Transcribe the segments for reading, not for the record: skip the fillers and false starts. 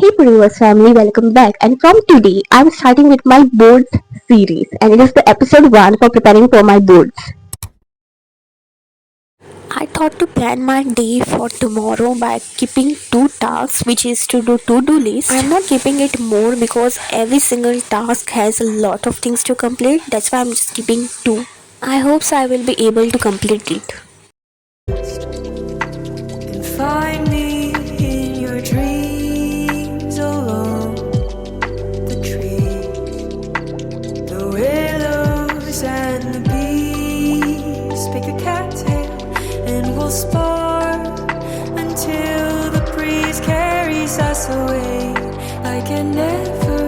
Hey Purivas family, welcome back. And from today, I'm starting with my boards series, and it is the episode 1 for preparing for my boards. I thought to plan my day for tomorrow by keeping two tasks, which is to do to-do list. I'm not keeping it more because every single task has a lot of things to complete. That's why I'm just keeping two. I hope so I will be able to complete it. And find me in your dreams along the trees, the willows and the bees. Pick a cattail and we'll spar until the breeze carries us away like it never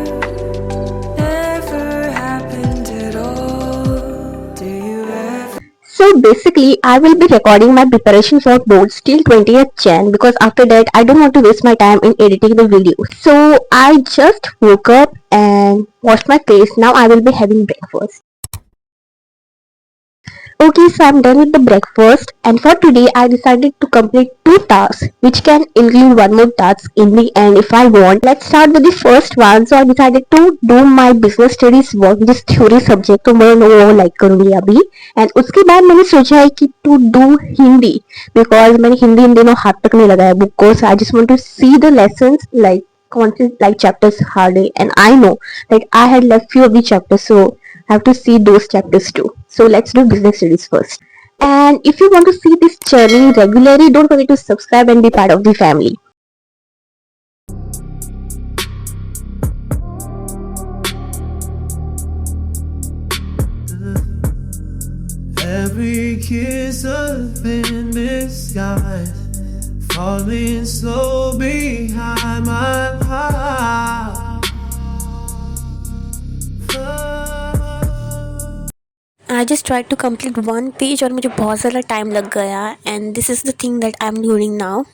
happened at all. Do you ever? So basically, I will be recording my preparation for boards till 20th Jan because after that, I don't want to waste my time in editing the video. So I just woke up and washed my face. Now I will be having breakfast. Okay, so I'm done with the breakfast, and for today I decided to complete two tasks, which can include one more task in the end if I want. Let's start with the first one. So I decided to do my business studies work, this theory subject, तो मैं वो like करूँगी अभी, and उसके बाद मैंने सोचा है कि to do हिंदी, because मैंने हिंदी इन दिनों हाथ तक नहीं लगाया बुक को, so I just want to see the lessons like कौन से like chapters hard है, and I know that I had left few of the chapters, so I have to see those chapters too. So let's do business studies first. And if you want to see this journey regularly, don't forget to subscribe and be part of the family. Every kiss up in disguise, falling slow behind my heart. I just tried to complete one page और मुझे बहुत ज़्यादा time लग गया, and this is the thing that I'm doing now.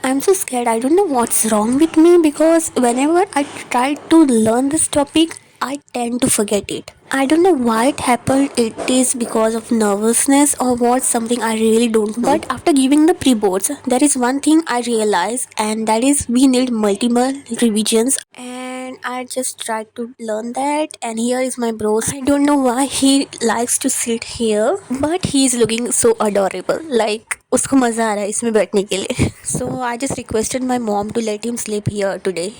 I'm so scared. I don't know what's wrong with me because whenever I try to learn this topic, I tend to forget it. I don't know why it happened. It is because of nervousness or what, something I really don't know. But after giving the pre-boards, there is one thing I realized, and that is we need multiple revisions. And I just tried to learn that. And here is my bros. I don't know why he likes to sit here, but he is looking so adorable. Like उसको मज़ा आ रहा है इसमें बैठने के लिए. So I just requested my mom to let him sleep here today.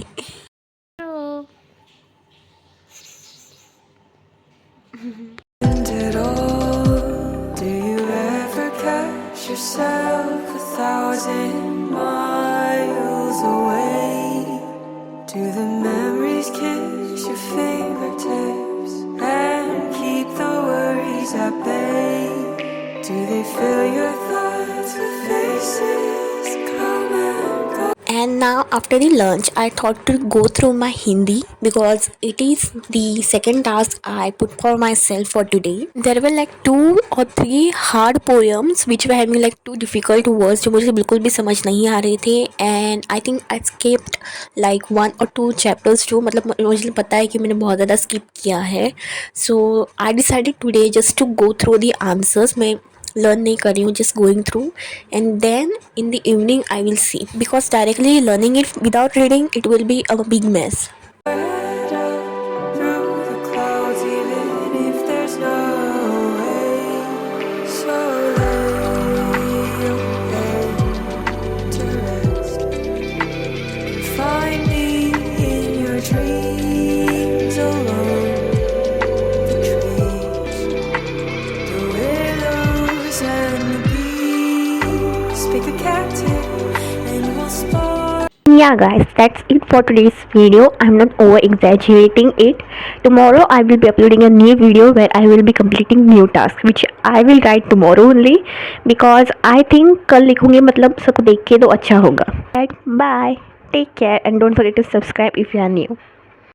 At all, do you ever catch yourself 1,000 miles away? Do the memories kiss your fingertips and keep the worries at bay? Do they fill your thoughts with faces come and go? And now after the lunch, I thought to go through my Hindi because it is the second task I put for myself for today. There were like 2 or 3 hard poems which were having like 2 difficult words जो मुझे बिल्कुल भी समझ नहीं आ रहे थे, and I think I skipped like 1 or 2 chapters too. मतलब मुझे पता है कि मैंने बहुत ज़्यादा skip किया है. So I decided today just to go through the answers. मैं learn नहीं कर रही हूँ, just going through, and then in the evening I will see, because directly learning it without reading it will be a big mess. Head up through the clouds, even if there's no way. So lay your head to rest. Find me in your dreams alone. The trees, the willows and the bees. Pick a cattail and we'll spar. Yeah guys, that's it for today's video. I'm not over exaggerating it. Tomorrow I will be uploading a new video where I will be completing new tasks, which I will write tomorrow only, because I think कल लिखूंगी, मतलब सबको देख के तो अच्छा होगा. Bye, take care and don't forget to subscribe if you are new.